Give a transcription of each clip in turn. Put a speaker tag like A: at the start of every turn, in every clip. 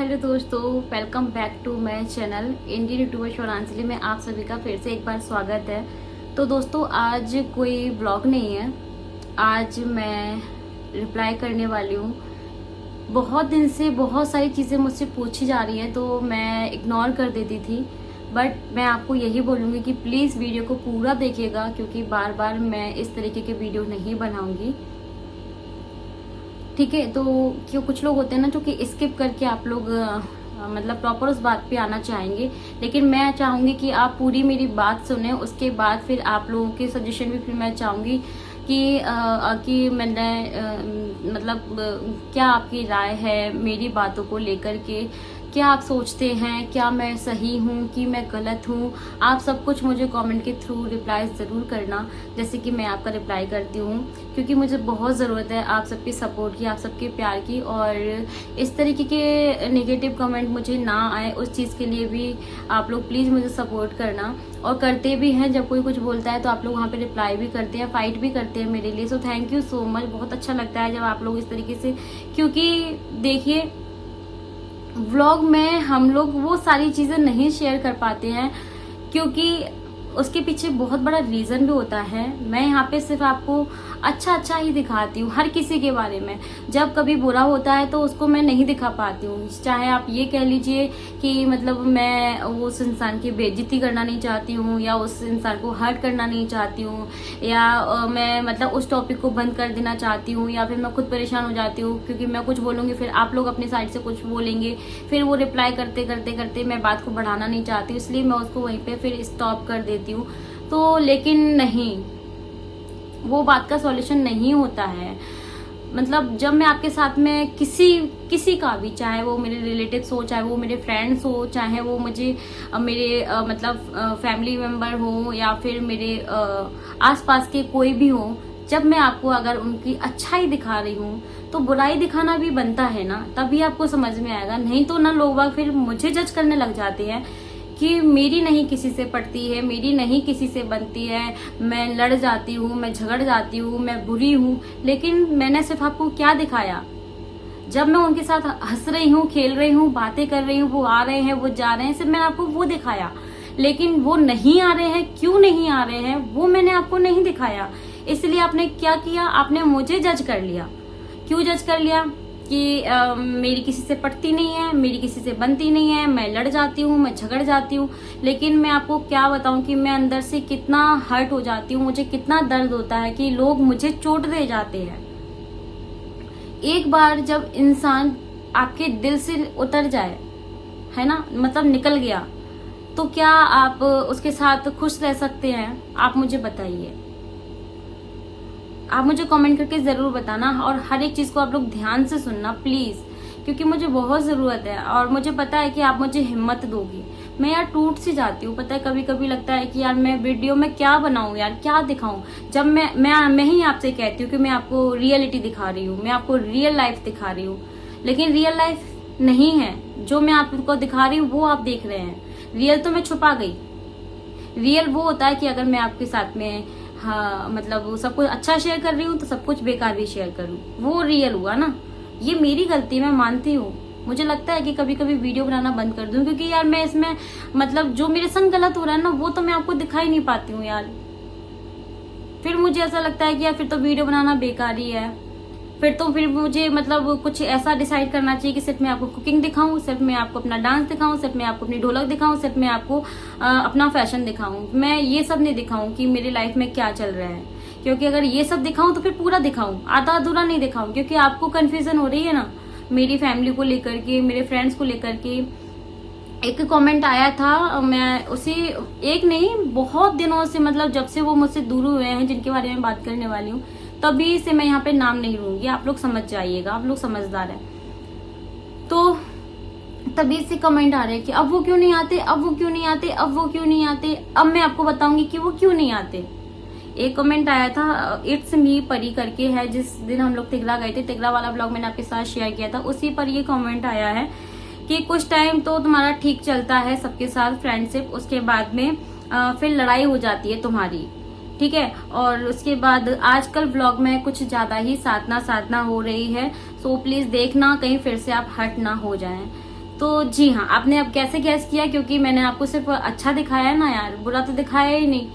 A: Hello दोस्तों, welcome back to my channel Indian YouTuber Shauranjali में आप सभी का फिर से एक बार स्वागत है। तो दोस्तों, आज कोई ब्लॉग नहीं है। आज मैं रिप्लाई करने वाली हूँ। बहुत दिन से बहुत सारी चीज़ें मुझसे पूछी जा रही हैं, तो मैं इग्नोर कर देती थी। बट मैं आपको यही बोलूँगी कि प्लीज़ वीडियो को पूरा देखिएगा, क्योंकि बार बार मैं इस तरीके के वीडियो नहीं बनाऊँगी। ठीक है, तो क्यों कुछ लोग होते हैं ना जो कि स्किप करके आप लोग मतलब प्रॉपर उस बात पे आना चाहेंगे, लेकिन मैं चाहूँगी कि आप पूरी मेरी बात सुने। उसके बाद फिर आप लोगों के सजेशन भी फिर मैं चाहूँगी कि मैंने मतलब क्या आपकी राय है मेरी बातों को लेकर के। क्या आप सोचते हैं, क्या मैं सही हूँ कि मैं गलत हूँ? आप सब कुछ मुझे कमेंट के थ्रू रिप्लाई ज़रूर करना, जैसे कि मैं आपका रिप्लाई करती हूँ, क्योंकि मुझे बहुत ज़रूरत है आप सबके सपोर्ट की, आप सबके प्यार की। और इस तरीके के नेगेटिव कमेंट मुझे ना आए, उस चीज़ के लिए भी आप लोग प्लीज़ मुझे सपोर्ट करना। और करते भी हैं, जब कोई कुछ बोलता है तो आप लोग वहाँ पे रिप्लाई भी करते हैं, फाइट भी करते हैं मेरे लिए। So thank you so much. बहुत अच्छा लगता है जब आप लोग इस तरीके से, क्योंकि देखिए व्लॉग में हम लोग वो सारी चीज़ें नहीं शेयर कर पाते हैं, क्योंकि उसके पीछे बहुत बड़ा रीज़न भी होता है। मैं यहाँ पे सिर्फ आपको अच्छा अच्छा ही दिखाती हूँ हर किसी के बारे में। जब कभी बुरा होता है तो उसको मैं नहीं दिखा पाती हूँ। चाहे आप ये कह लीजिए कि मतलब मैं उस इंसान की बेइज्जती करना नहीं चाहती हूँ, या उस इंसान को हर्ट करना नहीं चाहती हूँ, या मैं मतलब उस टॉपिक को बंद कर देना चाहती हूँ, या फिर मैं खुद परेशान हो जाती हूँ क्योंकि मैं कुछ बोलूँगी फिर आप लोग अपनी साइड से कुछ बोलेंगे, फिर वो रिप्लाई करते करते करते मैं बात को बढ़ाना नहीं चाहती, इसलिए मैं उसको वहीं पर फिर स्टॉप कर देती हूँ। तो लेकिन नहीं, वो बात का सॉल्यूशन नहीं होता है। मतलब जब मैं आपके साथ में किसी का भी, चाहे वो मेरे रिलेटिव्स हो, चाहे वो मेरे फ्रेंड्स हो, चाहे वो मुझे मेरे मतलब फैमिली मेम्बर हो, या फिर मेरे आसपास के कोई भी हो, जब मैं आपको अगर उनकी अच्छाई दिखा रही हूँ तो बुराई दिखाना भी बनता है ना, तभी आपको समझ में आएगा। नहीं तो ना लोग फिर मुझे जज करने लग जाते हैं कि मेरी नहीं किसी से पटती है, मेरी नहीं किसी से बनती है, मैं लड़ जाती हूँ, मैं झगड़ जाती हूँ, मैं बुरी हूँ। लेकिन मैंने सिर्फ आपको क्या दिखाया? जब मैं उनके साथ हंस रही हूँ, खेल रही हूँ, बातें कर रही हूँ, वो आ रहे हैं, वो जा रहे हैं, सिर्फ मैंने आपको वो दिखाया। लेकिन वो नहीं आ रहे हैं, क्यों नहीं आ रहे हैं, वो मैंने आपको नहीं दिखाया। इसलिए आपने क्या किया? आपने मुझे जज कर लिया। क्यों जज कर लिया? कि मेरी किसी से पटती नहीं है, मेरी किसी से बनती नहीं है, मैं लड़ जाती हूँ, मैं झगड़ जाती हूँ। लेकिन मैं आपको क्या बताऊँ कि मैं अंदर से कितना हर्ट हो जाती हूँ, मुझे कितना दर्द होता है कि लोग मुझे चोट दे जाते हैं। एक बार जब इंसान आपके दिल से उतर जाए, है ना, मतलब निकल गया, तो क्या आप उसके साथ खुश रह सकते हैं? आप मुझे बताइए। आप मुझे कमेंट करके ज़रूर बताना, और हर एक चीज़ को आप लोग ध्यान से सुनना प्लीज़, क्योंकि मुझे बहुत ज़रूरत है और मुझे पता है कि आप मुझे हिम्मत दोगी। मैं यार टूट सी जाती हूँ, पता है, कभी कभी लगता है कि यार मैं वीडियो में क्या बनाऊँ यार, क्या दिखाऊँ। जब मैं ही आपसे कहती हूँ कि मैं आपको रियलिटी दिखा रही हूँ, मैं आपको रियल लाइफ दिखा रही हूँ, लेकिन रियल लाइफ नहीं है जो मैं आपको दिखा रही हूँ, वो आप देख रहे हैं। रियल तो मैं छुपा गई। रियल वो होता है कि अगर मैं आपके साथ में, हाँ मतलब वो सब कुछ अच्छा शेयर कर रही हूँ तो सब कुछ बेकार भी शेयर करूँ, वो रियल हुआ ना। ये मेरी गलती, मैं मानती हूँ। मुझे लगता है कि कभी कभी वीडियो बनाना बंद कर दूं, क्योंकि यार मैं इसमें मतलब जो मेरे संग गलत हो रहा है ना, वो तो मैं आपको दिखा ही नहीं पाती हूँ यार। फिर मुझे ऐसा लगता है कि यार फिर तो वीडियो बनाना बेकार ही है। फिर मुझे मतलब कुछ ऐसा डिसाइड करना चाहिए कि सिर्फ मैं आपको कुकिंग दिखाऊं, सिर्फ मैं आपको अपना डांस दिखाऊं, सिर्फ मैं आपको अपनी ढोलक दिखाऊं, सिर्फ मैं आपको अपना फैशन दिखाऊं। मैं ये सब नहीं दिखाऊं कि मेरी लाइफ में क्या चल रहा है, क्योंकि अगर ये सब दिखाऊं तो फिर पूरा दिखाऊं, आधा अधूरा नहीं दिखाऊं, क्योंकि आपको कंफ्यूजन हो रही है ना मेरी फैमिली को लेकर के, मेरे फ्रेंड्स को लेकर के। एक कमेंट आया था, मैं उसी एक नहीं बहुत दिनों से, मतलब जब से वो मुझसे दूर हुए हैं, जिनके बारे में बात करने वाली हूँ, तभी से मैं यहाँ पे नाम नहीं लूंगी, आप लोग समझ जाइएगा, आप लोग समझदार हैं। तो तभी से कमेंट आ रहे हैं कि अब वो क्यों नहीं आते, अब वो क्यों नहीं आते, अब वो क्यों नहीं आते। अब मैं आपको बताऊंगी कि वो क्यों नहीं आते। एक कमेंट आया था, इट्स मी परी करके है, जिस दिन हम लोग तिगरा गए थे, तिगरा वाला ब्लॉग मैंने आपके साथ शेयर किया था, उसी पर ये कमेंट आया है कि कुछ टाइम तो तुम्हारा ठीक चलता है सबके साथ फ्रेंडशिप, उसके बाद में फिर लड़ाई हो जाती है तुम्हारी, ठीक है। और उसके बाद आजकल व्लॉग में कुछ ज्यादा ही साधना हो रही है, सो प्लीज देखना कहीं फिर से आप हर्ट ना हो जाएं। तो जी हाँ, आपने अब कैसे गैस किया, क्योंकि मैंने आपको सिर्फ अच्छा दिखाया है ना यार, बुरा तो दिखाया ही नहीं।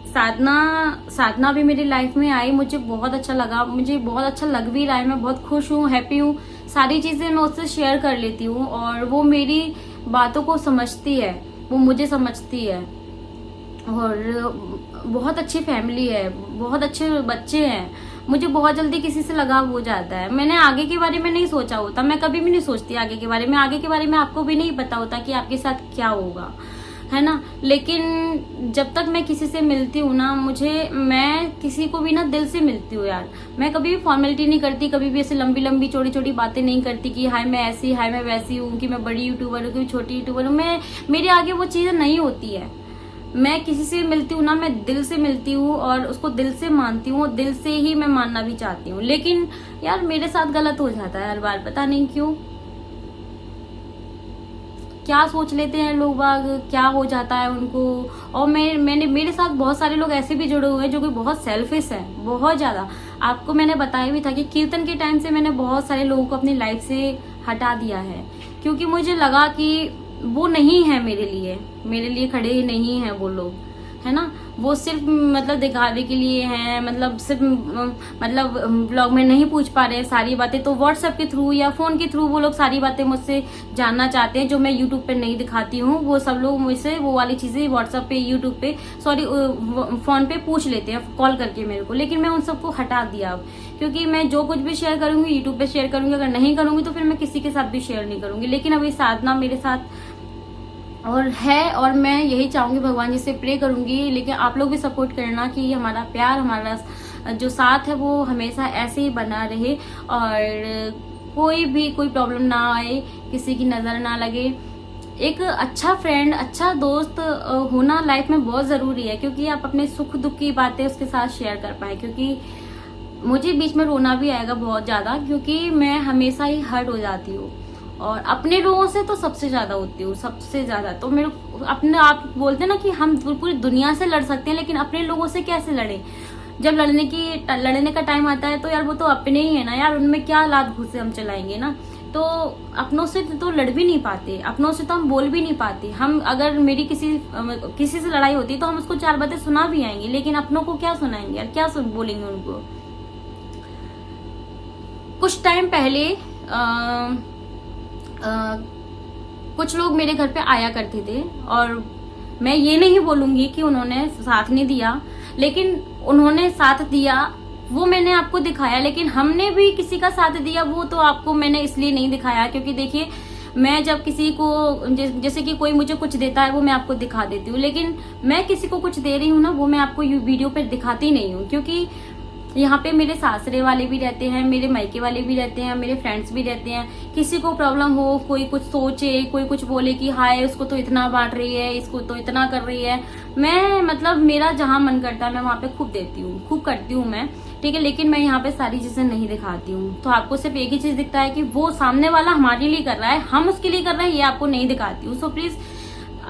A: साधना भी मेरी लाइफ में आई, मुझे बहुत अच्छा लगा, मुझे बहुत अच्छा लग भी रहा है, मैं बहुत खुश हूँ, हैप्पी हूँ। सारी चीजें मैं उससे शेयर कर लेती हूँ और वो मेरी बातों को समझती है, वो मुझे समझती है। और बहुत अच्छी फैमिली है, बहुत अच्छे बच्चे हैं। मुझे बहुत जल्दी किसी से लगाव हो जाता है। मैंने आगे के बारे में नहीं सोचा होता, मैं कभी भी नहीं सोचती आगे के बारे में। आगे के बारे में आपको भी नहीं पता होता कि आपके साथ क्या होगा, है ना। लेकिन जब तक मैं किसी से मिलती हूँ ना, मैं किसी को भी ना दिल से मिलती हूँ यार। मैं कभी भी फॉर्मेलिटी नहीं करती, कभी भी ऐसे लंबी लंबी छोटी छोटी बातें नहीं करती कि हाय मैं ऐसी, हाय मैं वैसी हूँ, कि मैं बड़ी यूट्यूबर हूँ, कि छोटी यूट्यूबर हूँ। मेरे आगे वो चीजें नहीं होती है। मैं किसी से मिलती हूँ ना, मैं दिल से मिलती हूँ और उसको दिल से मानती हूँ, और दिल से ही मैं मानना भी चाहती हूँ। लेकिन यार मेरे साथ गलत हो जाता है हर बार, पता नहीं क्यों। क्या सोच लेते हैं लोग बाग, क्या हो जाता है उनको। और मेरे साथ बहुत सारे लोग ऐसे भी जुड़े हुए हैं जो कि बहुत सेल्फिश हैं, बहुत ज्यादा। आपको मैंने बताया भी था कि कीर्तन के टाइम से मैंने बहुत सारे लोगों को अपनी लाइफ से हटा दिया है, क्योंकि मुझे लगा कि वो नहीं है मेरे लिए खड़े ही नहीं है वो लोग, है ना। वो सिर्फ मतलब दिखावे के लिए हैं, मतलब सिर्फ मतलब ब्लॉग में नहीं पूछ पा रहे सारी बातें, तो व्हाट्सएप के थ्रू या फोन के थ्रू वो लोग सारी बातें मुझसे जानना चाहते हैं, जो मैं यूट्यूब पे नहीं दिखाती हूँ। वो सब लोग मुझसे वो वाली चीजें व्हाट्सएप पे, यूट्यूब पे, सॉरी फोन पे पूछ लेते हैं कॉल करके मेरे को। लेकिन मैं उन सबको हटा दिया अब, क्योंकि मैं जो कुछ भी शेयर करूंगी यूट्यूब पे शेयर करूंगी, अगर नहीं करूंगी तो फिर मैं किसी के साथ भी शेयर नहीं करूंगी। लेकिन अभी साधना मेरे साथ और है, और मैं यही चाहूंगी, भगवान जी से प्रे करूंगी। लेकिन आप लोग भी सपोर्ट करना कि हमारा प्यार, हमारा जो साथ है वो हमेशा ऐसे ही बना रहे, और कोई प्रॉब्लम ना आए, किसी की नजर ना लगे। एक अच्छा फ्रेंड, अच्छा दोस्त होना लाइफ में बहुत जरूरी है, क्योंकि आप अपने सुख दुख की बातें उसके साथ शेयर कर पाए। क्योंकि मुझे बीच में रोना भी आएगा बहुत ज्यादा, क्योंकि मैं हमेशा ही हर्ट हो जाती हूँ, और अपने लोगों से तो सबसे ज्यादा होती हूँ, सबसे ज्यादा। तो मेरे अपने, आप बोलते हैं ना कि हम पूरी दुनिया से लड़ सकते हैं, लेकिन अपने लोगों से कैसे लड़े। जब लड़ने का टाइम आता है तो यार वो तो अपने ही है ना यार, उनमें क्या लात घुसे हम चलाएंगे ना। तो अपनों से तो लड़ भी नहीं पाते, अपनों से तो हम बोल भी नहीं पाते। हम अगर मेरी किसी से लड़ाई होती है तो हम उसको 4 बातें सुना भी आएंगे, लेकिन अपनों को क्या सुनाएंगे यार, क्या बोलेंगे उनको। कुछ टाइम पहले कुछ लोग मेरे घर पे आया करते थे, और मैं ये नहीं बोलूंगी कि उन्होंने साथ नहीं दिया, लेकिन उन्होंने साथ दिया, वो मैंने आपको दिखाया। लेकिन हमने भी किसी का साथ दिया, वो तो आपको मैंने इसलिए नहीं दिखाया, क्योंकि देखिए मैं जब किसी को जैसे कि कोई मुझे कुछ देता है वो मैं आपको दिखा देती हूँ, लेकिन मैं किसी को कुछ दे रही हूँ ना, वो मैं आपको वीडियो पे दिखाती नहीं हूँ। क्योंकि यहाँ पे मेरे सासरे वाले भी रहते हैं, मेरे मायके वाले भी रहते हैं, मेरे फ्रेंड्स भी रहते हैं। किसी को प्रॉब्लम हो, कोई कुछ सोचे, कोई कुछ बोले कि हाय उसको तो इतना बांट रही है, इसको तो इतना कर रही है, मैं मतलब मेरा जहां मन करता है मैं वहां पे खूब देती हूँ, खूब करती हूँ मैं, ठीक है। लेकिन मैं यहाँ पे सारी चीजें नहीं दिखाती हूँ। तो आपको सिर्फ एक ही चीज दिखता है कि वो सामने वाला हमारे लिए कर रहा है, हम उसके लिए कर रहे हैं, ये आपको नहीं दिखाती हूँ। सो प्लीज,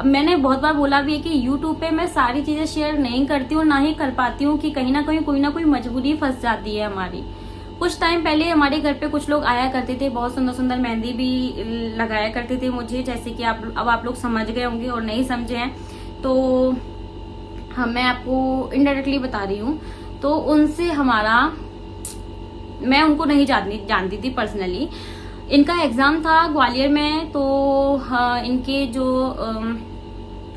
A: मैंने बहुत बार बोला भी है कि YouTube पे मैं सारी चीजें शेयर नहीं करती हूँ, ना ही कर पाती हूँ, कि कहीं ना कहीं कोई ना कोई मजबूरी फंस जाती है हमारी। कुछ टाइम पहले हमारे घर पे कुछ लोग आया करते थे, बहुत सुंदर सुंदर मेहंदी भी लगाया करते थे मुझे, जैसे कि अब आप लोग समझ गए होंगे, और नहीं समझे हैं तो हाँ मैं आपको इनडायरेक्टली बता रही हूँ। तो उनसे मैं उनको नहीं जानती थी पर्सनली। इनका एग्जाम था ग्वालियर में, तो इनके जो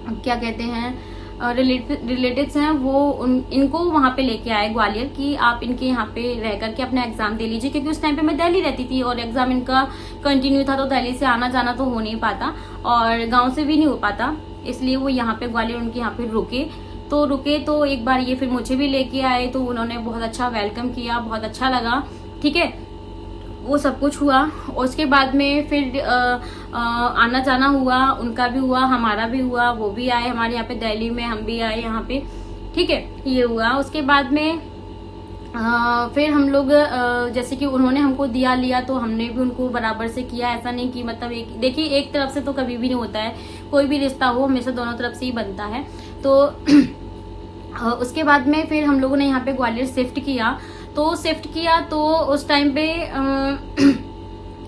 A: क्या कहते हैं रिलेटिव्स हैं, वो इनको वहां पे लेके आए ग्वालियर, कि आप इनके यहाँ पे रह करके अपना एग्जाम दे लीजिए। क्योंकि उस टाइम पे मैं दिल्ली रहती थी और एग्जाम इनका कंटिन्यू था, तो दिल्ली से आना जाना तो हो नहीं पाता और गाँव से भी नहीं हो पाता, इसलिए वो यहाँ पे ग्वालियर उनके यहाँ पे रुके। तो एक बार ये फिर मुझे भी लेके आए, तो उन्होंने बहुत अच्छा वेलकम किया, बहुत अच्छा लगा, ठीक है। वो सब कुछ हुआ। उसके बाद में फिर आना जाना हुआ, उनका भी हुआ, हमारा भी हुआ, वो भी आए हमारे यहाँ पे दिल्ली में, हम भी आए यहाँ पे, ठीक है। ये हुआ। उसके बाद में फिर हम लोग जैसे कि उन्होंने हमको दिया लिया, तो हमने भी उनको बराबर से किया। ऐसा नहीं कि मतलब देखिए एक तरफ से तो कभी भी नहीं होता है, कोई भी रिश्ता हो हमेशा दोनों तरफ से ही बनता है। तो उसके बाद में फिर हम लोगों ने यहाँ पे ग्वालियर शिफ्ट किया। तो उस टाइम पे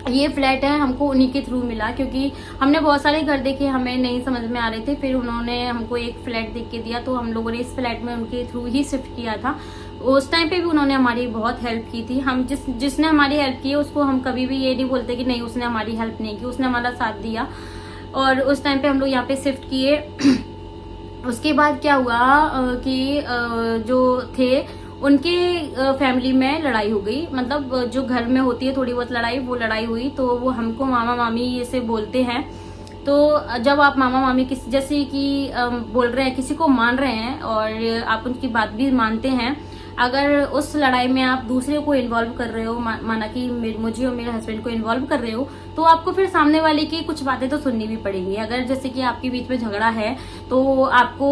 A: ये फ्लैट है हमको उन्हीं के थ्रू मिला, क्योंकि हमने बहुत सारे घर देखे, हमें नहीं समझ में आ रहे थे। फिर उन्होंने हमको एक फ्लैट देख के दिया, तो हम लोगों ने इस फ्लैट में उनके थ्रू ही शिफ्ट किया था। उस टाइम पे भी उन्होंने हमारी बहुत हेल्प की थी। हम जिसने हमारी हेल्प की है उसको हम कभी भी ये नहीं बोलते कि नहीं उसने हमारी हेल्प नहीं की, उसने हमारा साथ दिया। और उस टाइम पे हम लोग यहाँ पे शिफ्ट किए। उसके बाद क्या हुआ कि जो थे उनके फैमिली में लड़ाई हो गई, मतलब जो घर में होती है थोड़ी बहुत लड़ाई, वो लड़ाई हुई। तो वो हमको मामा मामी ये से बोलते हैं। तो जब आप मामा मामी किसी जैसे कि बोल रहे हैं, किसी को मान रहे हैं और आप उनकी बात भी मानते हैं, अगर उस लड़ाई में आप दूसरे को इन्वॉल्व कर रहे हो, माना कि मुझे और मेरे हस्बैंड को इन्वॉल्व कर रहे हो, तो आपको फिर सामने वाले की कुछ बातें तो सुननी भी पड़ेंगी। अगर जैसे कि आपके बीच में झगड़ा है तो आपको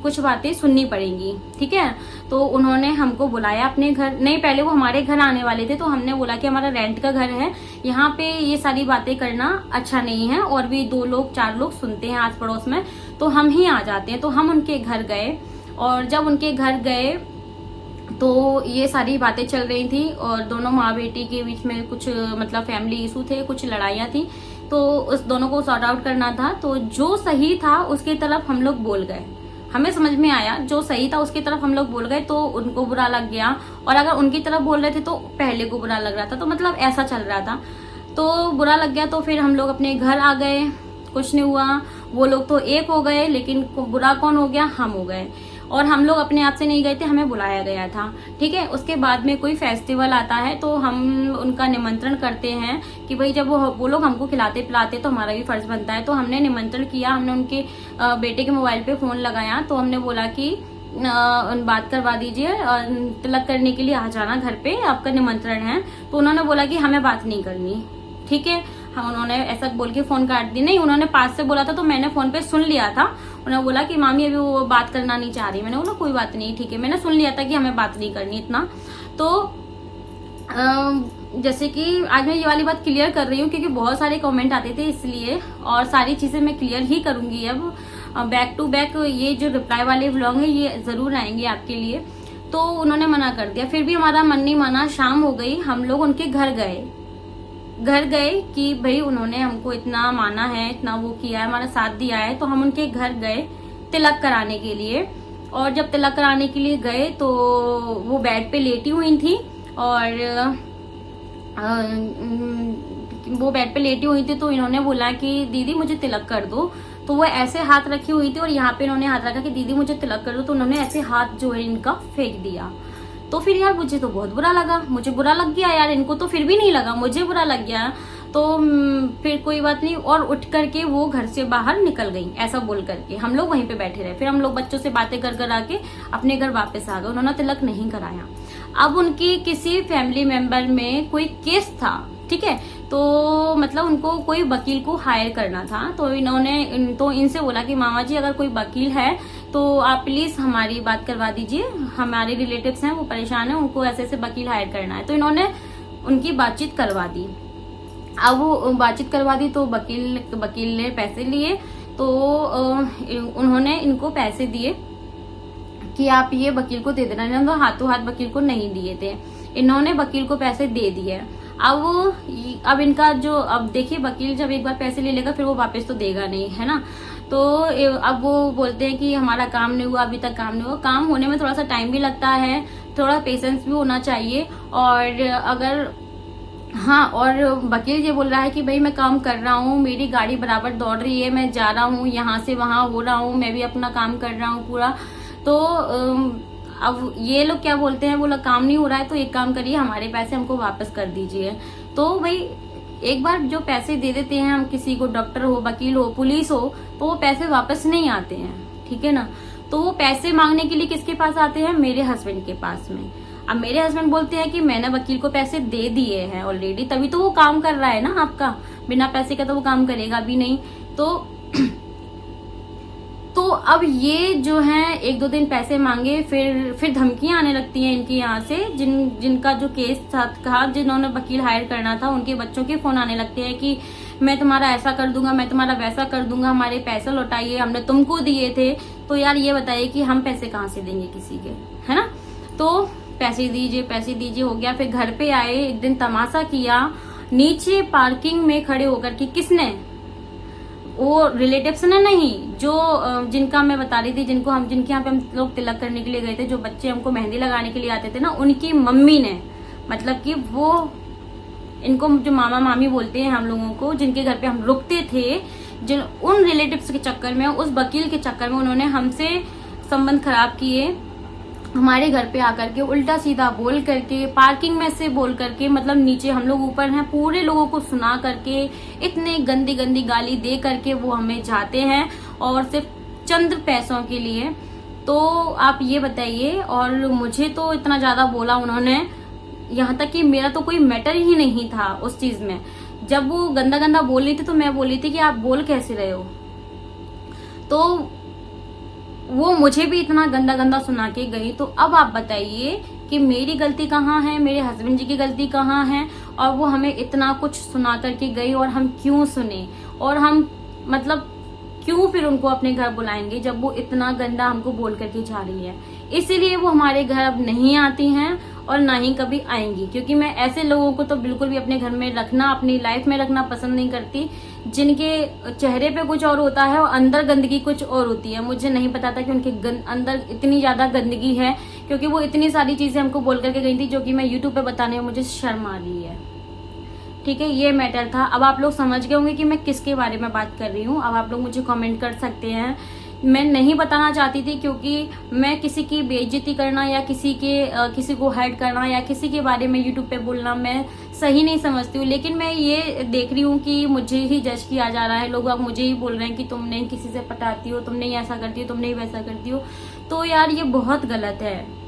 A: कुछ बातें सुननी पड़ेंगी, ठीक है। तो उन्होंने हमको बुलाया अपने घर, नहीं पहले वो हमारे घर आने वाले थे। तो हमने बोला कि हमारा रेंट का घर है, यहाँ पे ये सारी बातें करना अच्छा नहीं है, और भी 2 लोग 4 लोग सुनते हैं आस पड़ोस में, तो हम ही आ जाते हैं। तो हम उनके घर गए, और जब उनके घर गए तो ये सारी बातें चल रही थी, और दोनों माँ बेटी के बीच में कुछ मतलब फैमिली इशू थे, कुछ लड़ाइयाँ थी। तो उस दोनों को सॉर्ट आउट करना था। तो जो सही था उसकी तरफ हम लोग बोल गए, हमें समझ में आया जो सही था उसकी तरफ हम लोग बोल गए, तो उनको बुरा लग गया। और अगर उनकी तरफ बोल रहे थे तो पहले को बुरा लग रहा था, तो मतलब ऐसा चल रहा था। तो बुरा लग गया, तो फिर हम लोग अपने घर आ गए, कुछ नहीं हुआ। वो लोग तो एक हो गए, लेकिन बुरा कौन हो गया, हम हो गए। और हम लोग अपने आप से नहीं गए थे, हमें बुलाया गया था, ठीक है। उसके बाद में कोई फेस्टिवल आता है तो हम उनका निमंत्रण करते हैं कि भाई जब वो लोग हमको खिलाते पिलाते तो हमारा भी फर्ज बनता है। तो हमने निमंत्रण किया, हमने उनके बेटे के मोबाइल पे फोन लगाया। तो हमने बोला कि बात करवा दीजिए, तिलक करने के लिए आ जाना घर पे, आपका निमंत्रण है। तो उन्होंने बोला कि हमें बात नहीं करनी, ठीक है। हम उन्होंने ऐसा बोल के फोन काट दी। नहीं, उन्होंने पास से बोला था तो मैंने फोन पे सुन लिया था। उन्होंने बोला कि मामी अभी वो बात करना नहीं चाह रही। मैंने बोला कोई बात नहीं, ठीक है। मैंने सुन लिया था कि हमें बात नहीं करनी इतना। तो जैसे कि आज मैं ये वाली बात क्लियर कर रही हूँ क्योंकि बहुत सारे कमेंट आते थे, इसलिए, और सारी चीजें मैं क्लियर ही करूंगी अब। बैक टू बैक ये जो रिप्लाई वाले व्लॉग है ये जरूर आएंगे आपके लिए। तो उन्होंने मना कर दिया, फिर भी हमारा मन नहीं माना। शाम हो गई, हम लोग उनके घर गए कि भाई उन्होंने हमको इतना माना है, इतना वो किया है, हमारा साथ दिया है, तो हम उनके घर गए तिलक कराने के लिए। और जब तिलक कराने के लिए गए तो वो बेड पे लेटी हुई थी, और वो बेड पे लेटी हुई थी। तो इन्होंने बोला कि दीदी मुझे तिलक कर दो। तो वो ऐसे हाथ रखी हुई थी, और यहाँ पे इन्होंने हाथ रखा कि दीदी मुझे तिलक कर दो। तो उन्होंने ऐसे हाथ जो है इनका फेंक दिया। तो फिर यार मुझे तो बहुत बुरा लगा, मुझे बुरा लग गया यार, इनको तो फिर भी नहीं लगा, मुझे बुरा लग गया। तो फिर कोई बात नहीं, और उठ करके वो घर से बाहर निकल गई, ऐसा बोल करके हम लोग वहीं पे बैठे रहे। फिर हम लोग बच्चों से बातें कर आके अपने घर वापस आ गए। उन्होंने तिलक नहीं कराया। अब उनकी किसी फैमिली मेंबर में कोई केस था, ठीक है। तो मतलब उनको कोई वकील को हायर करना था। तो इनसे बोला कि मामा जी अगर कोई वकील है तो आप प्लीज हमारी बात करवा दीजिए, हमारे रिलेटिव्स हैं वो परेशान है, उनको ऐसे ऐसे वकील हायर करना है। तो इन्होंने उनकी बातचीत करवा दी। अब वो बातचीत करवा दी तो वकील ने पैसे लिए। तो उन्होंने इनको पैसे दिए कि आप ये वकील को दे देना। इन्होंने तो हाथों हाथ वकील को नहीं दिए थे, इन्होंने वकील को पैसे दे दिए। अब इनका जो, अब देखिए वकील जब एक बार पैसे ले लेगा फिर वो वापस तो देगा नहीं, है ना। तो अब वो बोलते हैं कि हमारा काम नहीं हुआ, अभी तक काम नहीं हुआ। काम होने में थोड़ा सा टाइम भी लगता है, थोड़ा पेशेंस भी होना चाहिए। और अगर हाँ, और वकील ये बोल रहा है कि भाई मैं काम कर रहा हूँ, मेरी गाड़ी बराबर दौड़ रही है, मैं जा रहा हूँ, यहाँ से वहां हो रहा हूँ, मैं भी अपना काम कर रहा हूँ पूरा। तो अब ये लोग क्या बोलते हैं, वो लोग काम नहीं हो रहा है तो एक काम करिए, हमारे पैसे हमको वापस कर दीजिए। तो भाई एक बार जो पैसे दे देते हैं हम किसी को, डॉक्टर हो, वकील हो, पुलिस हो, तो वो पैसे वापस नहीं आते हैं, ठीक है ना। तो वो पैसे मांगने के लिए किसके पास आते हैं, मेरे हस्बैंड के पास में। अब मेरे हस्बैंड बोलते हैं कि मैंने वकील को पैसे दे दिए हैं ऑलरेडी, तभी तो वो काम कर रहा है ना आपका, बिना पैसे का तो वो काम करेगा भी नहीं। तो अब ये जो है 1-2 दिन पैसे मांगे, फिर धमकियां आने लगती हैं इनकी यहाँ से। जिनका जो केस था, जिन्होंने वकील हायर करना था, उनके बच्चों के फोन आने लगते हैं कि मैं तुम्हारा ऐसा कर दूंगा, मैं तुम्हारा वैसा कर दूंगा, हमारे पैसे लौटाइए, हमने तुमको दिए थे। तो यार ये बताइए कि हम पैसे कहाँ से देंगे किसी के, है ना। तो पैसे दीजिए हो गया। फिर घर पे आए, एक दिन तमाशा किया नीचे पार्किंग में खड़े होकर के किसने, वो रिलेटिव्स ने नहीं, जो जिनका मैं बता रही थी, जिनके यहाँ पे हम लोग तिलक करने के लिए गए थे, जो बच्चे हमको मेहंदी लगाने के लिए आते थे ना, उनकी मम्मी ने, मतलब कि वो, इनको जो मामा मामी बोलते हैं हम लोगों को, जिनके घर पे हम रुकते थे, जिन उन रिलेटिव्स के चक्कर में, उस वकील के चक्कर में उन्होंने हमसे संबंध खराब किए, हमारे घर पे आकर के उल्टा सीधा बोल करके, पार्किंग में से बोल करके, मतलब नीचे हम लोग ऊपर हैं, पूरे लोगों को सुना करके, इतने गंदी गंदी गाली दे करके वो हमें जाते हैं, और सिर्फ चंद पैसों के लिए। तो आप ये बताइए, और मुझे तो इतना ज्यादा बोला उन्होंने, यहाँ तक कि मेरा तो कोई मैटर ही नहीं था उस चीज में। जब वो गंदा गंदा बोल रही थी तो मैं बोल रही थी कि आप बोल कैसे रहे हो, तो वो मुझे भी इतना गंदा गंदा सुना के गई। तो अब आप बताइए कि मेरी गलती कहाँ है, मेरे हस्बैंड जी की गलती कहाँ है, और वो हमें इतना कुछ सुना करके गई, और हम क्यों सुने, और हम मतलब क्यों फिर उनको अपने घर बुलाएंगे जब वो इतना गंदा हमको बोल करके जा रही है। इसीलिए वो हमारे घर अब नहीं आती हैं और ना ही कभी आएंगी, क्योंकि मैं ऐसे लोगों को तो बिल्कुल भी अपने घर में रखना, अपनी लाइफ में रखना पसंद नहीं करती, जिनके चेहरे पे कुछ और होता है और अंदर गंदगी कुछ और होती है। मुझे नहीं पता था कि उनके अंदर इतनी ज्यादा गंदगी है, क्योंकि वो इतनी सारी चीजें हमको बोल करके गई थी, जो कि मैं यूट्यूब पे बताने में मुझे शर्म आ रही है। ठीक है, ये मैटर था। अब आप लोग समझ गए होंगे कि मैं किसके बारे में बात कर रही हूँ। अब आप लोग मुझे कमेंट कर सकते हैं। मैं नहीं बताना चाहती थी, क्योंकि मैं किसी की बेइज्जती करना या किसी को हर्ट करना या किसी के बारे में यूट्यूब पे बोलना मैं सही नहीं समझती हूँ। लेकिन मैं ये देख रही हूँ कि मुझे ही जज किया जा रहा है, लोग अब मुझे ही बोल रहे हैं कि तुम नहीं किसी से पटाती हो, तुम नहीं ऐसा करती हो, तुम नहीं वैसा करती हो। तो यार ये बहुत गलत है।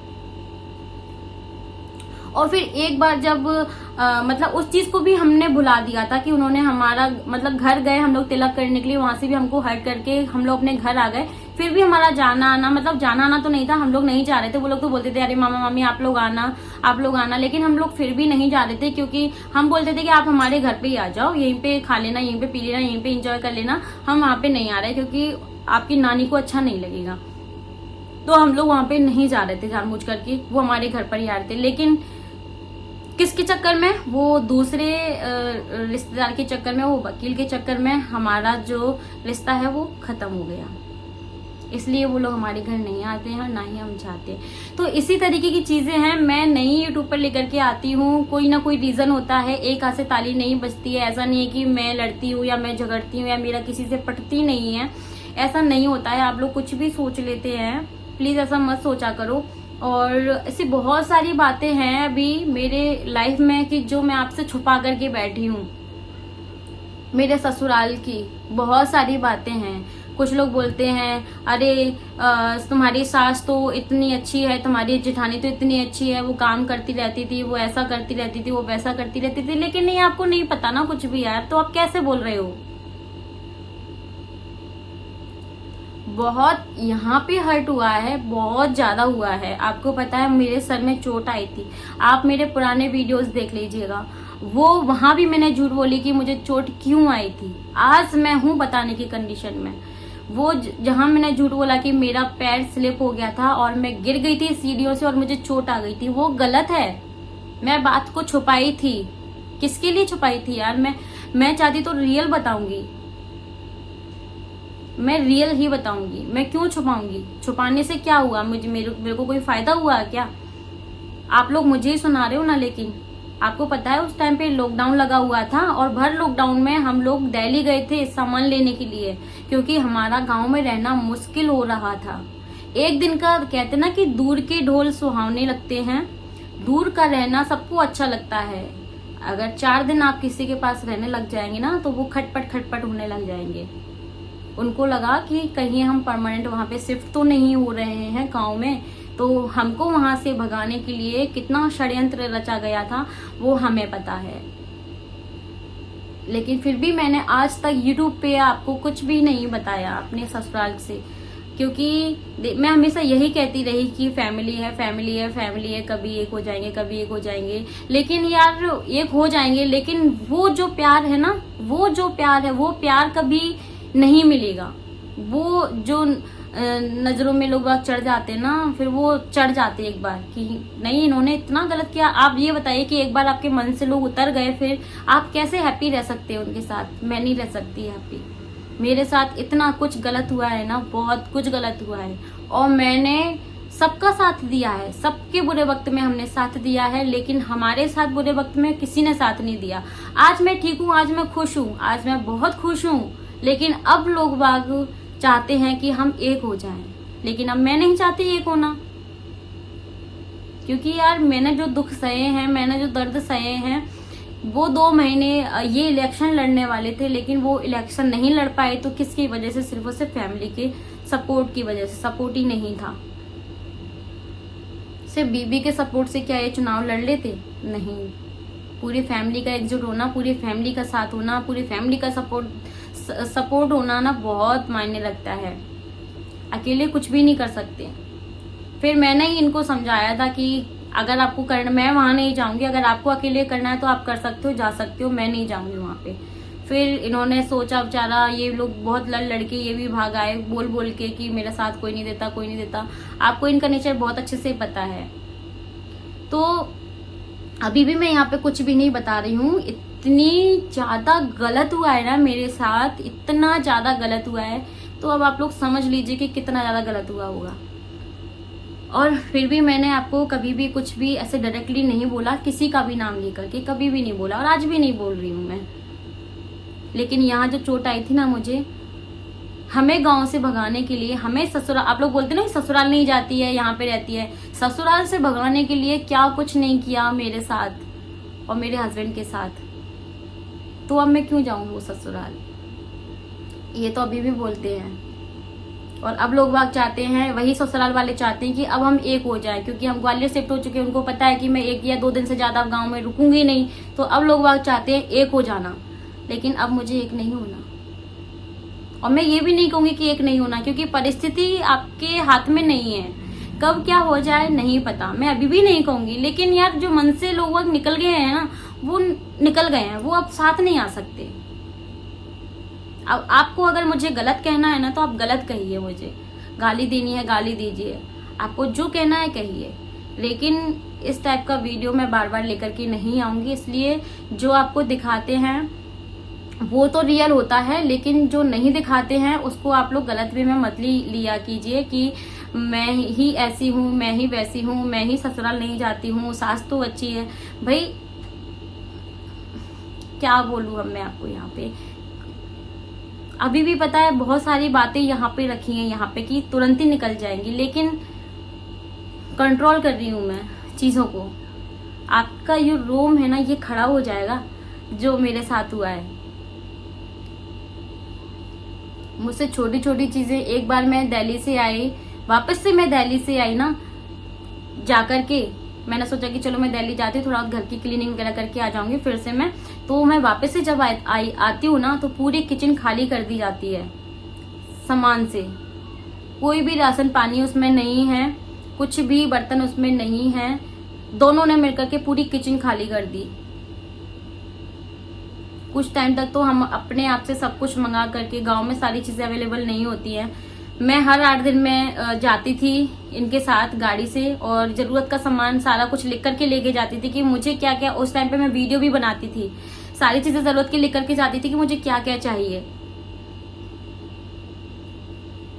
A: और फिर एक बार जब मतलब उस चीज को भी हमने भुला दिया था कि उन्होंने हमारा मतलब घर गए हम लोग तिलक करने के लिए, वहां से भी हमको हर्ट करके हम लोग अपने घर आ गए। फिर भी हमारा जाना आना, मतलब जाना आना तो नहीं था, हम लोग नहीं जा रहे थे। वो लोग तो बोलते थे अरे मामा मामी आप लोग आना, लेकिन हम लोग फिर भी नहीं जा रहे थे, क्योंकि हम बोलते थे कि आप हमारे घर पे ही आ जाओ, यहीं पे खा लेना, यहीं पे पी लेना, यहीं पे इंजॉय कर लेना, हम वहां पे नहीं आ रहे क्योंकि आपकी नानी को अच्छा नहीं लगेगा। तो हम लोग वहां पे नहीं जा रहे थे जानबूझ करके, वो हमारे घर पर ही आ रहे थे। लेकिन किसके चक्कर में, वो दूसरे रिश्तेदार के चक्कर में, वो वकील के चक्कर में हमारा जो रिश्ता है वो खत्म हो गया। इसलिए वो लोग हमारे घर नहीं आते हैं और ना ही हम चाहते। तो इसी तरीके की चीजें हैं, मैं नहीं यूट्यूब पर लेकर के आती हूँ, कोई ना कोई रीजन होता है, एक हाथ से ताली नहीं बजती है। ऐसा नहीं है कि मैं लड़ती हूँ या मैं झगड़ती हूँ या मेरा किसी से पटती नहीं है, ऐसा नहीं होता है। आप लोग कुछ भी सोच लेते हैं, प्लीज ऐसा मत सोचा करो। और ऐसी बहुत सारी बातें हैं अभी मेरे लाइफ में कि जो मैं आपसे छुपा करके बैठी हूँ। मेरे ससुराल की बहुत सारी बातें हैं। कुछ लोग बोलते हैं अरे तुम्हारी सास तो इतनी अच्छी है, तुम्हारी जेठानी तो इतनी अच्छी है, वो काम करती रहती थी, वो ऐसा करती रहती थी, वो वैसा करती रहती थी। लेकिन नहीं, आपको नहीं पता ना कुछ भी यार, तो आप कैसे बोल रहे हो। बहुत यहाँ पे हर्ट हुआ है, बहुत ज्यादा हुआ है। आपको पता है मेरे सर में चोट आई थी, आप मेरे पुराने वीडियोस देख लीजिएगा, वो वहां भी मैंने झूठ बोली कि मुझे चोट क्यों आई थी। आज मैं हूं बताने की कंडीशन में। वो जहां मैंने झूठ बोला कि मेरा पैर स्लिप हो गया था और मैं गिर गई थी सीढ़ियों से और मुझे चोट आ गई थी, वो गलत है। मैं बात को छुपाई थी, किसके लिए छुपाई थी यार। मैं चाहती तो रियल बताऊंगी, मैं रियल ही बताऊंगी, मैं क्यों छुपाऊंगी। छुपाने से क्या हुआ, मेरे को कोई फायदा हुआ क्या। आप लोग मुझे ही सुना रहे हो ना। लेकिन आपको पता है उस टाइम पे लॉकडाउन लगा हुआ था और भर लॉकडाउन में हम लोग दिल्ली गए थे सामान लेने के लिए, क्योंकि हमारा गांव में रहना मुश्किल हो रहा था। एक दिन का कहते ना कि दूर के ढोल सुहावने लगते हैं, दूर का रहना सबको अच्छा लगता है। अगर 4 दिन आप किसी के पास रहने लग जाएंगे ना तो वो खटपट होने लग जाएंगे। उनको लगा कि कहीं हम परमानेंट वहां पे शिफ्ट तो नहीं हो रहे हैं गांव में, तो हमको वहां से भगाने के लिए कितना षड्यंत्र रचा गया था वो हमें पता है। लेकिन फिर भी मैंने आज तक यूट्यूब पे आपको कुछ भी नहीं बताया अपने ससुराल से, क्योंकि मैं हमेशा यही कहती रही कि फैमिली है, फैमिली है, फैमिली है, कभी एक हो जाएंगे, कभी एक हो जाएंगे। लेकिन यार एक हो जाएंगे, लेकिन वो जो प्यार है ना, वो जो प्यार है वो प्यार कभी नहीं मिलेगा। वो जो नजरों में लोग बाग चढ़ जाते हैं ना, फिर वो चढ़ जाते एक बार कि नहीं इन्होंने इतना गलत किया। आप ये बताइए कि एक बार आपके मन से लोग उतर गए, फिर आप कैसे हैप्पी रह सकते हैं उनके साथ? मैं नहीं रह सकती हैप्पी। मेरे साथ इतना कुछ गलत हुआ है ना, बहुत कुछ गलत हुआ है, और मैंने सबका साथ दिया है। सबके बुरे वक्त में हमने साथ दिया है, लेकिन हमारे साथ बुरे वक्त में किसी ने साथ नहीं दिया। आज मैं ठीक हूँ, आज मैं खुश हूँ, आज मैं बहुत खुश हूँ, लेकिन अब लोग बाग चाहते हैं कि हम एक हो जाएं, लेकिन अब मैं नहीं चाहती एक होना। क्योंकि यार मैंने जो दुख सहे हैं, मैंने जो दर्द सहे हैं, वो 2 महीने ये इलेक्शन लड़ने वाले थे, लेकिन वो इलेक्शन नहीं लड़ पाए। तो किसकी वजह से? सिर्फ और सिर्फ फैमिली के सपोर्ट की वजह से। सपोर्ट ही नहीं था। सिर्फ बीबी के सपोर्ट से क्या ये चुनाव लड़ लेते? नहीं। पूरी फैमिली का एकजुट होना, पूरी फैमिली का साथ होना, पूरी फैमिली का सपोर्ट होना ना बहुत मायने लगता है। अकेले कुछ भी नहीं कर सकते। फिर मैंने ही इनको समझाया था कि अगर आपको करना, मैं वहां नहीं जाऊंगी, अगर आपको अकेले करना है तो आप कर सकते हो, जा सकते हो, मैं नहीं जाऊंगी वहां पे। फिर इन्होंने सोचा, बेचारा ये लोग बहुत लड़के ये भी भाग आए बोल बोल के कि मेरा साथ कोई नहीं देता, कोई नहीं देता। आपको इनका नेचर बहुत अच्छे से पता है। तो अभी भी मैं यहाँ पे कुछ भी नहीं बता रही हूँ। इतनी ज्यादा गलत हुआ है ना मेरे साथ, इतना ज्यादा गलत हुआ है, तो अब आप लोग समझ लीजिए कि कितना ज्यादा गलत हुआ होगा। और फिर भी मैंने आपको कभी भी कुछ भी ऐसे डायरेक्टली नहीं बोला, किसी का भी नाम लेकर के कभी भी नहीं बोला, और आज भी नहीं बोल रही हूँ मैं। लेकिन यहाँ जो चोट आई थी ना मुझे, हमें गांव से भगाने के लिए, हमें ससुराल, आप लोग बोलते ना कि ससुराल नहीं जाती है, यहाँ पे रहती है, ससुराल से भगाने के लिए क्या कुछ नहीं किया मेरे साथ और मेरे हस्बैंड के साथ। तो अब मैं क्यों जाऊं वो ससुराल? ये तो अभी भी बोलते हैं। और अब लोग बाग चाहते हैं, वही ससुराल वाले चाहते हैं कि अब हम एक हो जाए, क्योंकि हम ग्वालियर शिफ्ट हो चुके हैं। उनको पता है कि मैं 1 या 2 दिन से ज्यादा गाँव में रुकूंगी नहीं, तो अब लोग बाग चाहते हैं एक हो जाना। लेकिन अब मुझे एक नहीं होना, और मैं ये भी नहीं कहूंगी कि एक नहीं होना, क्योंकि परिस्थिति आपके हाथ में नहीं है। कब क्या हो जाए नहीं पता, मैं अभी भी नहीं कहूंगी। लेकिन यार जो मन से लोग निकल गए हैं ना, वो निकल गए हैं, वो अब साथ नहीं आ सकते। अब आपको अगर मुझे गलत कहना है ना, तो आप गलत कहिए, मुझे गाली देनी है गाली दीजिए, आपको जो कहना है कहिए। लेकिन इस टाइप का वीडियो मैं बार बार लेकर के नहीं आऊंगी। इसलिए जो आपको दिखाते हैं वो तो रियल होता है, लेकिन जो नहीं दिखाते हैं उसको आप लोग गलत वे में मत लिया कीजिए कि मैं ही ऐसी हूँ, मैं ही वैसी हूँ, मैं ही ससुराल नहीं जाती हूँ, सास तो अच्छी है। भाई क्या बोलूँ अब मैं आपको? यहाँ पे अभी भी पता है बहुत सारी बातें यहाँ पे रखी हैं, यहाँ पे कि तुरंत ही निकल जाएंगी, लेकिन कंट्रोल कर रही हूँ मैं चीजों को। आपका ये रोम है ना, ये खड़ा हो जाएगा जो मेरे साथ हुआ है। मुझसे छोटी छोटी चीजें, एक बार मैं दिल्ली से आई, वापस से मैं दिल्ली से आई ना, जाकर के मैंने सोचा कि चलो मैं दिल्ली जाती हूँ, थोड़ा घर की क्लीनिंग वगैरह करके आ जाऊंगी फिर से मैं। तो मैं वापस से जब आती हूँ ना, तो पूरी किचन खाली कर दी जाती है सामान से। कोई भी राशन पानी उसमें नहीं है, कुछ भी बर्तन उसमें नहीं है। दोनों ने मिलकर के पूरी किचन खाली कर दी। कुछ टाइम तक तो हम अपने आप से सब कुछ मंगा करके, गांव में सारी चीजें अवेलेबल नहीं होती हैं, मैं हर 8 दिन में जाती थी इनके साथ गाड़ी से, और जरूरत का सामान सारा कुछ लिख करके लेके जाती थी कि मुझे क्या क्या, उस टाइम पे मैं वीडियो भी बनाती थी, सारी चीजें जरूरत की लिख करके जाती थी कि मुझे क्या क्या चाहिए।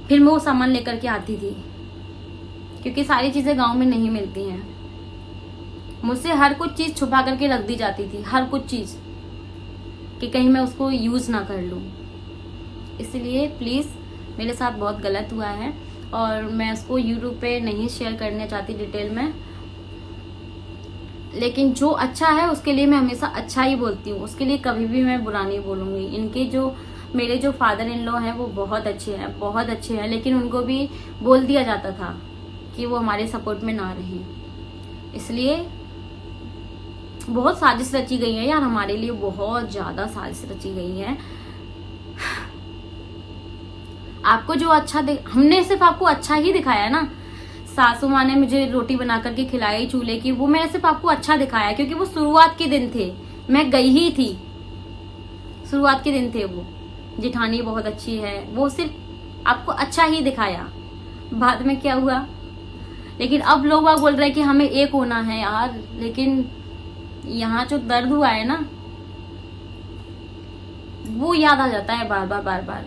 A: फिर मैं वो सामान लेकर के आती थी, क्योंकि सारी चीजें गांव में नहीं मिलती हैं। मुझसे हर कुछ चीज छुपा करके रख दी जाती थी, हर कुछ चीज, कि कहीं मैं उसको यूज ना कर लूं। इसलिए प्लीज, मेरे साथ बहुत गलत हुआ है और मैं उसको यूट्यूब पे नहीं शेयर करना चाहती डिटेल में। लेकिन जो अच्छा है उसके लिए मैं हमेशा अच्छा ही बोलती हूँ, उसके लिए कभी भी मैं बुरा नहीं बोलूंगी। इनके जो मेरे जो फादर इन लॉ हैं वो बहुत अच्छे हैं, बहुत अच्छे हैं, लेकिन उनको भी बोल दिया जाता था कि वो हमारे सपोर्ट में ना रहें। इसलिए बहुत साजिश रची गई है यार हमारे लिए, बहुत ज्यादा साजिश रची गई है। आपको जो अच्छा हमने सिर्फ आपको अच्छा ही दिखाया ना। सासू माँ ने मुझे रोटी बना करके खिलाई चूल्हे की, वो मैंने सिर्फ आपको अच्छा दिखाया, क्योंकि वो शुरुआत के दिन थे, मैं गई ही थी, शुरुआत के दिन थे वो। जेठानी बहुत अच्छी है, वो सिर्फ आपको अच्छा ही दिखाया, बाद में क्या हुआ। लेकिन अब लोग बोल रहे हैं कि हमें एक होना है यार, लेकिन यहाँ जो दर्द हुआ है ना वो याद आ जाता है बार बार बार बार।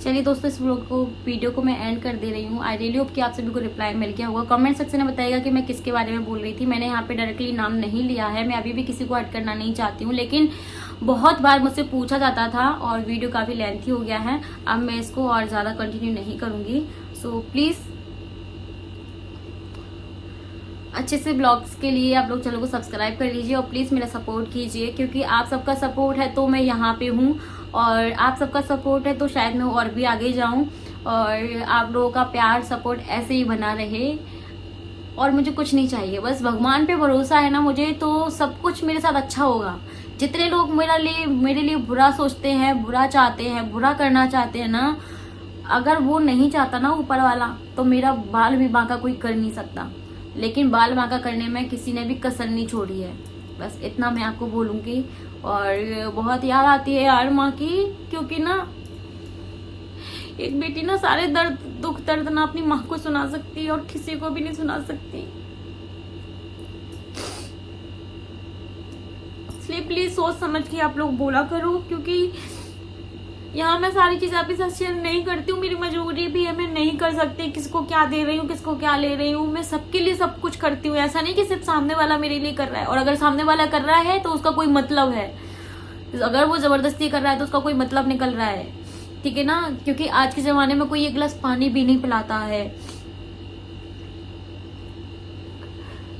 A: चलिए दोस्तों, इस वीडियो को मैं एंड कर दे रही हूँ। आई रियली होप कि आप सभी को रिप्लाई मिल गया होगा। कमेंट सेक्शन में बताइएगा कि मैं किसके बारे में बोल रही थी। मैंने यहाँ पे डायरेक्टली नाम नहीं लिया है, मैं अभी भी किसी को ऐड करना नहीं चाहती हूँ, लेकिन बहुत बार मुझसे पूछा जाता था और वीडियो काफ़ी लेंथी हो गया है। अब मैं इसको और ज़्यादा कंटिन्यू नहीं करूँगी। सो प्लीज़ अच्छे से ब्लॉग्स के लिए आप लोग चैनल को सब्सक्राइब कर लीजिए और प्लीज़ मेरा सपोर्ट कीजिए, क्योंकि आप सबका सपोर्ट है तो मैं यहाँ पे हूँ, और आप सबका सपोर्ट है तो शायद मैं और भी आगे जाऊँ, और आप लोगों का प्यार सपोर्ट ऐसे ही बना रहे। और मुझे कुछ नहीं चाहिए, बस भगवान पे भरोसा है ना मुझे, तो सब कुछ मेरे साथ अच्छा होगा। जितने लोग मेरे लिए बुरा सोचते हैं, बुरा चाहते हैं, बुरा करना चाहते हैं ना, अगर वो नहीं चाहता ना ऊपर वाला, तो मेरा बाल भी बांका कोई कर नहीं सकता। लेकिन बाल बांका करने में किसी ने भी कसर नहीं छोड़ी है, बस इतना मैं आपको बोलूँगी। और बहुत याद आती है यार माँ की, क्योंकि ना एक बेटी ना सारे दुख दर्द ना अपनी माँ को सुना सकती है और किसी को भी नहीं सुना सकती। इसलिए प्लीज सोच समझ के आप लोग बोला करो, क्योंकि यहाँ मैं सारी चीजें आपके साथ शेयर नहीं करती हूँ, मेरी मजबूरी भी है, मैं नहीं कर सकती। किसको क्या दे रही हूँ, किसको क्या ले रही हूँ, मैं सबके लिए सब कुछ करती हूँ। ऐसा नहीं कि सिर्फ सामने वाला मेरे लिए कर रहा है, और अगर सामने वाला कर रहा है तो उसका कोई मतलब है। अगर वो जबरदस्ती कर रहा है तो उसका कोई मतलब निकल रहा है, ठीक है ना। क्योंकि आज के जमाने में कोई एक गिलास पानी भी नहीं पिलाता है।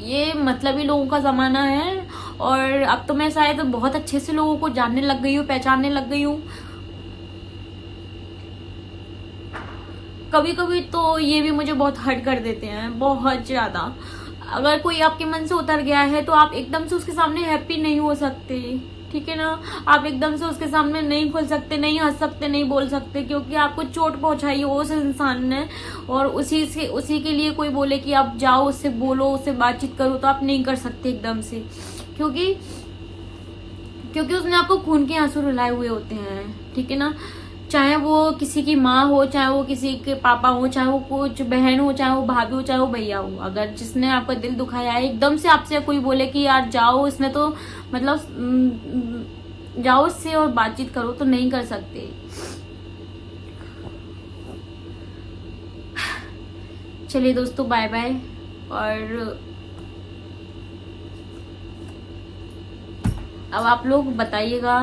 A: ये मतलबी लोगों का जमाना है, और अब तो मैं शायद बहुत अच्छे से लोगों को जानने लग गई हूँ, पहचानने लग गई हूँ। कभी कभी तो ये भी मुझे बहुत हर्ट कर देते हैं, बहुत ज्यादा। अगर कोई आपके मन से उतर गया है तो आप एकदम से उसके सामने हैप्पी नहीं हो सकते, ठीक है ना। आप एकदम से उसके सामने नहीं खुल सकते, नहीं हंस सकते, नहीं बोल सकते, क्योंकि आपको चोट पहुंचाई हो उस इंसान ने, और उसी के लिए कोई बोले कि आप जाओ उससे बोलो, उससे बातचीत करो, तो आप नहीं कर सकते एकदम से, क्योंकि उसने आपको खून के आंसू रुलाए हुए होते हैं, ठीक है ना। चाहे वो किसी की माँ हो, चाहे वो किसी के पापा हो, चाहे वो कुछ बहन हो, चाहे वो भाभी हो, चाहे वो भैया हो, अगर जिसने आपका दिल दुखाया है, एकदम से आपसे कोई बोले कि यार जाओ, इसने तो मतलब जाओ उससे और बातचीत करो, तो नहीं कर सकते। चलिए दोस्तों, बाय बाय। और अब आप लोग बताइएगा